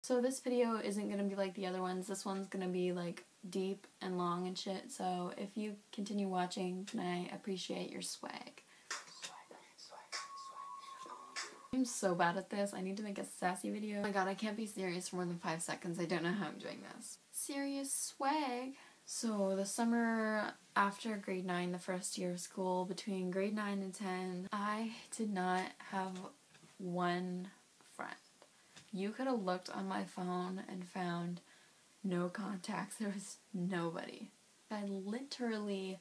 So this video isn't gonna be like the other ones. This one's gonna be like deep and long and shit. So if you continue watching, then I appreciate your swag. I'm so bad at this. I need to make a sassy video. Oh my god, I can't be serious for more than 5 seconds. I don't know how I'm doing this. Serious swag. So the summer after grade 9, the first year of school, between grade 9 and 10, I did not have one friend. You could have looked on my phone and found no contacts. There was nobody. I literally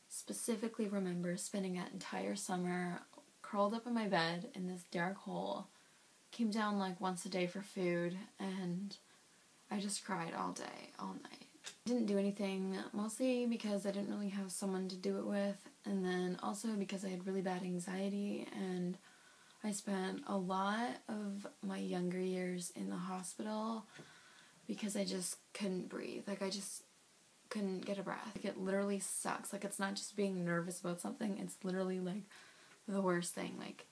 specifically remember spending that entire summer curled up in my bed in this dark hole, came down like once a day for food, and I just cried all day, all night. Didn't do anything, mostly because I didn't really have someone to do it with, and then also because I had really bad anxiety, and I spent a lot of my younger years in the hospital because I just couldn't breathe. Like, I just couldn't get a breath. Like, it literally sucks. Like, it's not just being nervous about something, it's literally like the worst thing. Like,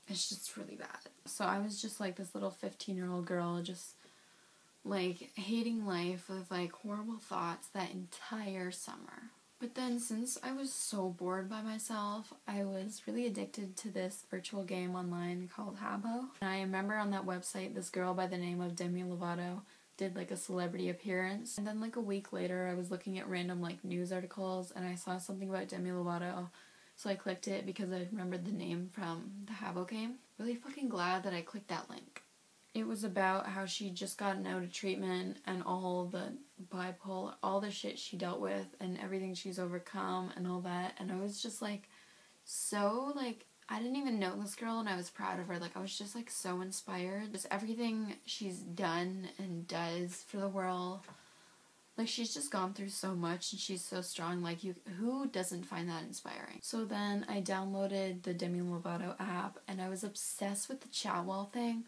it's just really bad. So I was just like this little 15-year-old girl, just like hating life with like horrible thoughts that entire summer. But then since I was so bored by myself, I was really addicted to this virtual game online called Habbo. And I remember on that website, this girl by the name of Demi did like a celebrity appearance. And then like a week later, I was looking at random like news articles and I saw something about Demi Lovato. So I clicked it because I remembered the name from the Habbo game. Really fucking glad that I clicked that link. It was about how she just gotten out of treatment and all the bipolar, all the shit she dealt with and everything she's overcome and all that. And I was just like, so like, I didn't even know this girl and I was proud of her. Like, I was just like so inspired. Just everything she's done and does for the world. Like, she's just gone through so much and she's so strong. Like, who doesn't find that inspiring? So then I downloaded the Demi Lovato app and I was obsessed with the chat wall thing.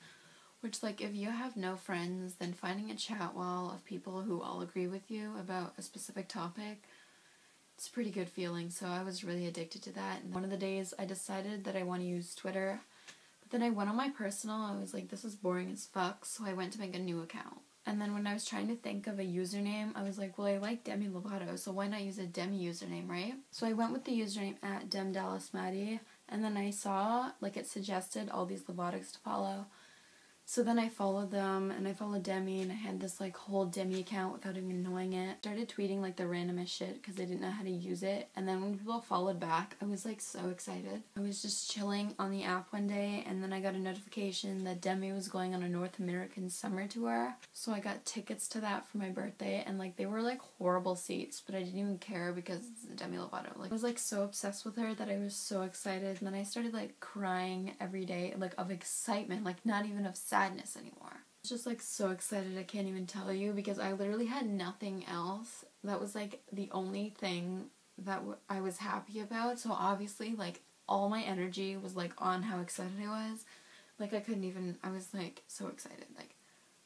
Which, like, if you have no friends, then finding a chat wall of people who all agree with you about a specific topic, it's a pretty good feeling. So I was really addicted to that. And one of the days I decided that I want to use Twitter. But then I went on my personal, I was like, this is boring as fuck. So I went to make a new account. And then when I was trying to think of a username, I was like, well, I like Demi Lovato, so why not use a Demi username, right? So I went with the username at @DemDallasMaddie. And then I saw, like, it suggested all these Lovatics to follow. So then I followed them, and I followed Demi, and I had this, like, whole Demi account without even knowing it. Started tweeting, like, the randomest shit, because I didn't know how to use it. And then when people followed back, I was, like, so excited. I was just chilling on the app one day, and then I got a notification that Demi was going on a North American summer tour. So I got tickets to that for my birthday, and, like, they were, like, horrible seats, but I didn't even care because it's Demi Lovato. Like, I was, like, so obsessed with her that I was so excited. And then I started, like, crying every day, like, of excitement, like, not even of sadness anymore. I was just like so excited I can't even tell you because I literally had nothing else. That was like the only thing that I was happy about. So obviously like all my energy was like on how excited I was. Like I couldn't even, I was like so excited, like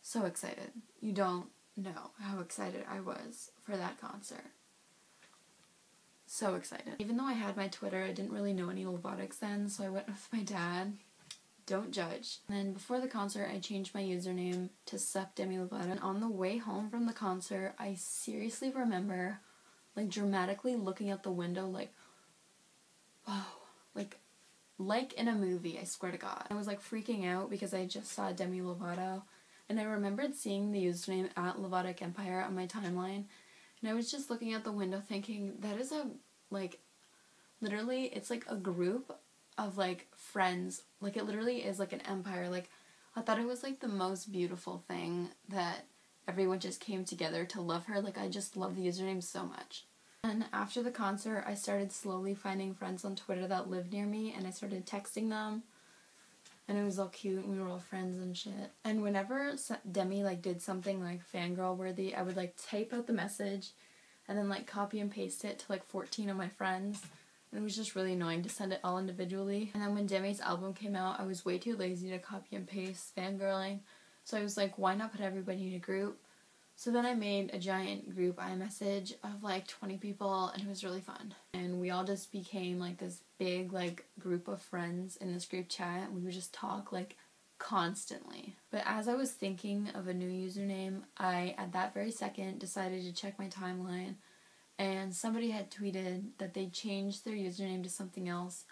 so excited. You don't know how excited I was for that concert. So excited. Even though I had my Twitter, I didn't really know any Lovatics then, so I went with my dad. Don't judge. And then before the concert, I changed my username to Sup Demi Lovato. And on the way home from the concert, I seriously remember, like, dramatically looking out the window, like, wow, like in a movie, I swear to God. I was, like, freaking out because I just saw Demi Lovato, and I remembered seeing the username at Lovatic Empire on my timeline, and I was just looking out the window thinking, that is a, like, literally, it's, like, a group of like friends. Like it literally is like an empire. Like I thought it was like the most beautiful thing that everyone just came together to love her. Like I just love the username so much. And after the concert I started slowly finding friends on Twitter that lived near me and I started texting them and it was all cute and we were all friends and shit. And whenever Demi like did something like fangirl worthy, I would like type out the message and then like copy and paste it to like 14 of my friends. And it was just really annoying to send it all individually. And then when Demi's album came out, I was way too lazy to copy and paste fangirling. So I was like, why not put everybody in a group? So then I made a giant group iMessage of like 20 people and it was really fun. And we all just became like this big like group of friends in this group chat. We would just talk like constantly. But as I was thinking of a new username, I, at that very second, decided to check my timeline, and somebody had tweeted that they changed their username to something else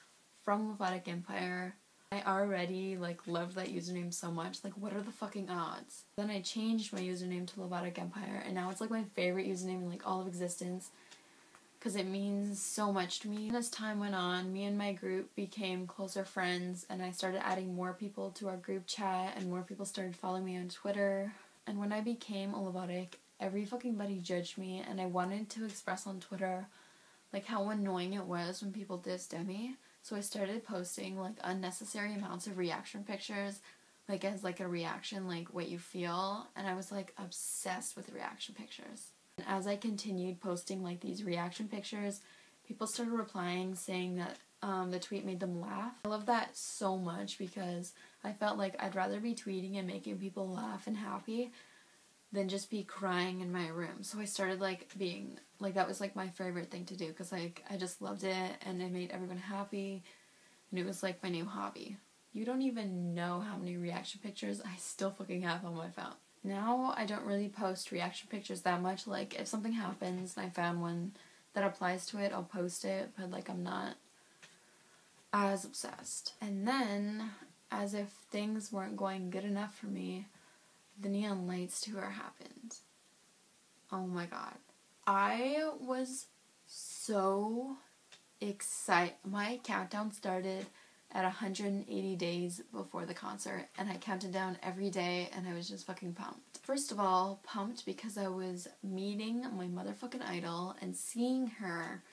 from Lovatic Empire. I already, like, loved that username so much. Like, what are the fucking odds? Then I changed my username to Lovatic Empire, and now it's, like, my favorite username in, like, all of existence, because it means so much to me. And as time went on, me and my group became closer friends, and I started adding more people to our group chat, and more people started following me on Twitter. And when I became a Lovatic, every fucking buddy judged me, and I wanted to express on Twitter, like, how annoying it was when people dissed Demi. So I started posting, like, unnecessary amounts of reaction pictures, like, as, like, a reaction, like, what you feel. And I was, like, obsessed with reaction pictures. And as I continued posting, like, these reaction pictures, people started replying saying that the tweet made them laugh. I love that so much because I felt like I'd rather be tweeting and making people laugh and happy than just be crying in my room. So I started, like, being, like, that was, like, my favorite thing to do, because, like, I just loved it, and it made everyone happy, and it was, like, my new hobby. You don't even know how many reaction pictures I still fucking have on my phone. Now, I don't really post reaction pictures that much. Like, if something happens and I found one that applies to it, I'll post it, but, like, I'm not as obsessed. And then, as if things weren't going good enough for me, the Neon Lights tour happened. Oh my god. I was so excited. My countdown started at 180 days before the concert, and I counted down every day, and I was just fucking pumped. First of all, pumped because I was meeting my motherfucking idol and seeing her,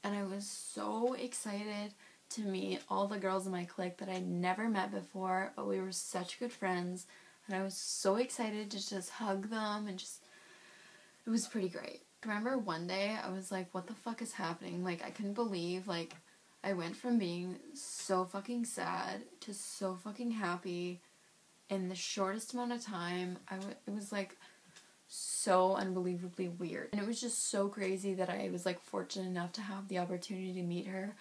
and I was so excited to meet all the girls in my clique that I'd never met before, but we were such good friends. And I was so excited to just hug them, and just, it was pretty great. I remember one day I was like, what the fuck is happening? Like, I couldn't believe, like, I went from being so fucking sad to so fucking happy in the shortest amount of time. It was, like, so unbelievably weird. And it was just so crazy that I was, like, fortunate enough to have the opportunity to meet her.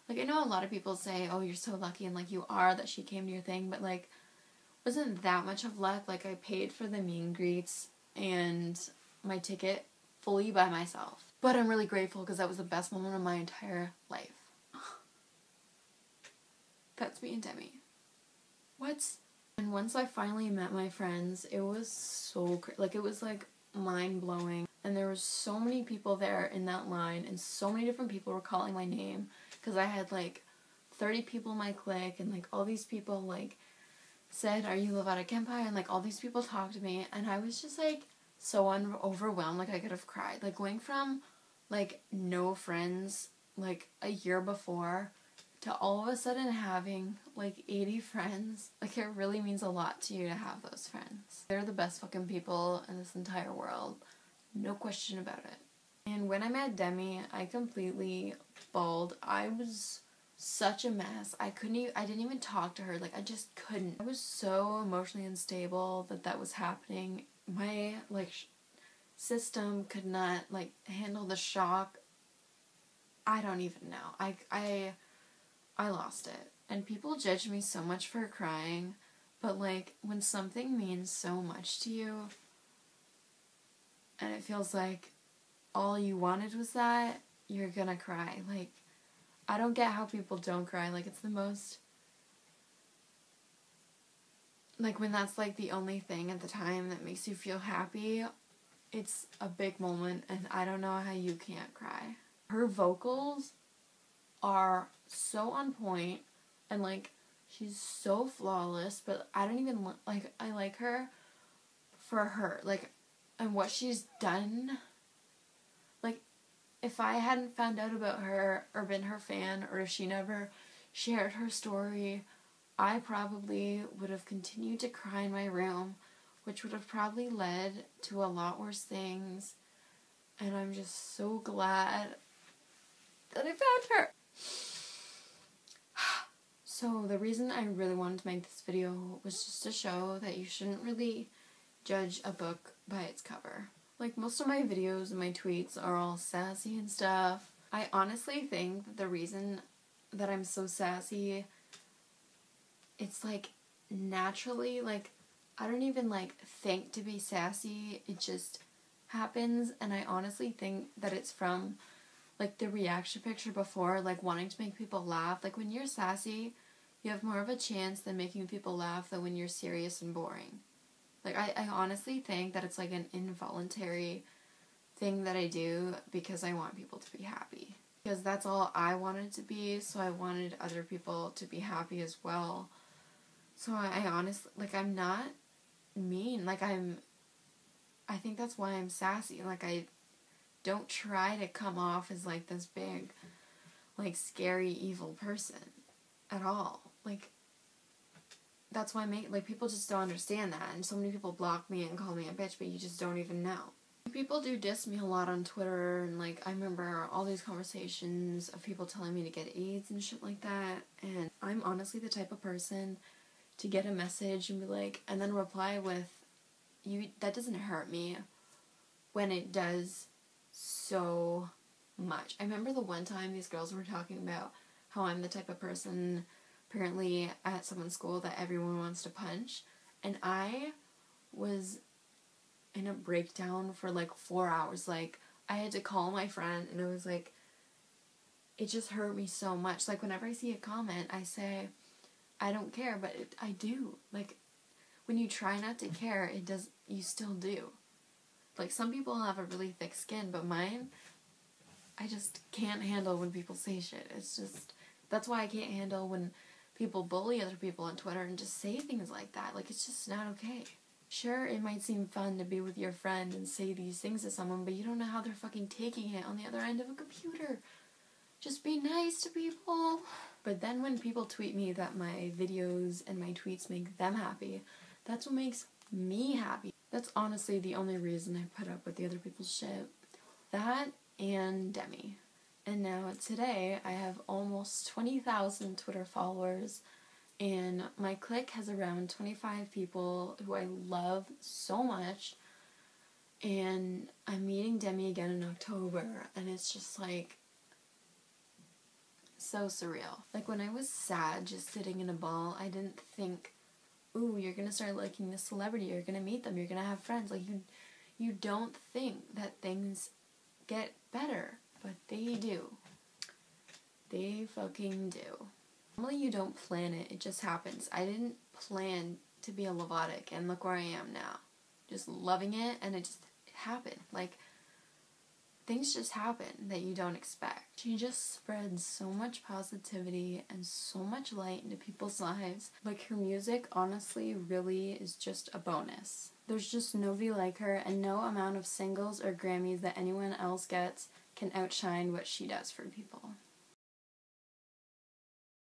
Like, I know a lot of people say, oh, you're so lucky, and, like, you are that she came to your thing, but, like, wasn't that much of luck. Like, I paid for the meet and greets and my ticket fully by myself. But I'm really grateful because that was the best moment of my entire life. That's me and Demi. What? And once I finally met my friends, it was so like, it was, like, mind-blowing. And there were so many people there in that line, and so many different people were calling my name, because I had, like, 30 people in my clique, and, like, all these people, like, said, are you Lovatic Empire? And, like, all these people talked to me, and I was just, like, so overwhelmed, like, I could have cried. Like, going from, like, no friends, like, a year before, to all of a sudden having, like, 80 friends. Like, it really means a lot to you to have those friends. They're the best fucking people in this entire world. No question about it. And when I met Demi, I completely bawled. I was such a mess. I didn't even talk to her. Like, I just couldn't. I was so emotionally unstable that was happening. My, like, system could not, like, handle the shock. I don't even know. I lost it. And people judge me so much for crying, but, like, when something means so much to you, and it feels like all you wanted was that, you're gonna cry. Like, I don't get how people don't cry. Like, it's the most, like, when that's, like, the only thing at the time that makes you feel happy, it's a big moment, and I don't know how you can't cry. Her vocals are so on point, and, like, she's so flawless, but I don't even, like, I like her for her, like, and what she's done. Like, if I hadn't found out about her, or been her fan, or if she never shared her story, I probably would have continued to cry in my room, which would have probably led to a lot worse things, and I'm just so glad that I found her. So the reason I really wanted to make this video was just to show that you shouldn't really judge a book by its cover. Like, most of my videos and my tweets are all sassy and stuff. I honestly think that the reason that I'm so sassy, it's, like, naturally, like, I don't even, like, think to be sassy. It just happens, and I honestly think that it's from, like, the reaction picture before, like, wanting to make people laugh. Like, when you're sassy, you have more of a chance than making people laugh than when you're serious and boring. Like, I honestly think that it's, like, an involuntary thing that I do because I want people to be happy. Because that's all I wanted to be, so I wanted other people to be happy as well. So I honestly, like, I'm not mean. Like, I think that's why I'm sassy. Like, I don't try to come off as, like, this big, like, scary, evil person at all. Like, that's why people just don't understand that. And so many people block me and call me a bitch, but you just don't even know. People do diss me a lot on Twitter, and, like, I remember all these conversations of people telling me to get AIDS and shit like that, and I'm honestly the type of person to get a message and be like, and then reply with, that doesn't hurt me, when it does so much. I remember the one time these girls were talking about how I'm the type of person, apparently at someone's school, that everyone wants to punch, and I was in a breakdown for, like, 4 hours. Like, I had to call my friend, and it was, like, it just hurt me so much. Like, whenever I see a comment, I say, I don't care, but I do. Like, when you try not to care, you still do. Like, some people have a really thick skin, but mine, I just can't handle when people say shit. It's just, that's why I can't handle when people bully other people on Twitter and just say things like that. Like, it's just not okay. Sure, it might seem fun to be with your friend and say these things to someone, but you don't know how they're fucking taking it on the other end of a computer. Just be nice to people. But then when people tweet me that my videos and my tweets make them happy, that's what makes me happy. That's honestly the only reason I put up with the other people's shit. That and Demi. And now today I have almost 20,000 Twitter followers, and my clique has around 25 people who I love so much, and I'm meeting Demi again in October, and it's just, like, so surreal. Like, when I was sad just sitting in a ball, I didn't think, ooh, you're gonna start liking this celebrity, you're gonna meet them, you're gonna have friends. Like, you don't think that things get better, but they do. They fucking do. Normally you don't plan it, it just happens. I didn't plan to be a lovatic, and look where I am now. Just loving it, and it just happened. Like, things just happen that you don't expect. She just spreads so much positivity and so much light into people's lives. Like, her music, honestly, really is just a bonus. There's just nobody like her, and no amount of singles or Grammys that anyone else gets can outshine what she does for people.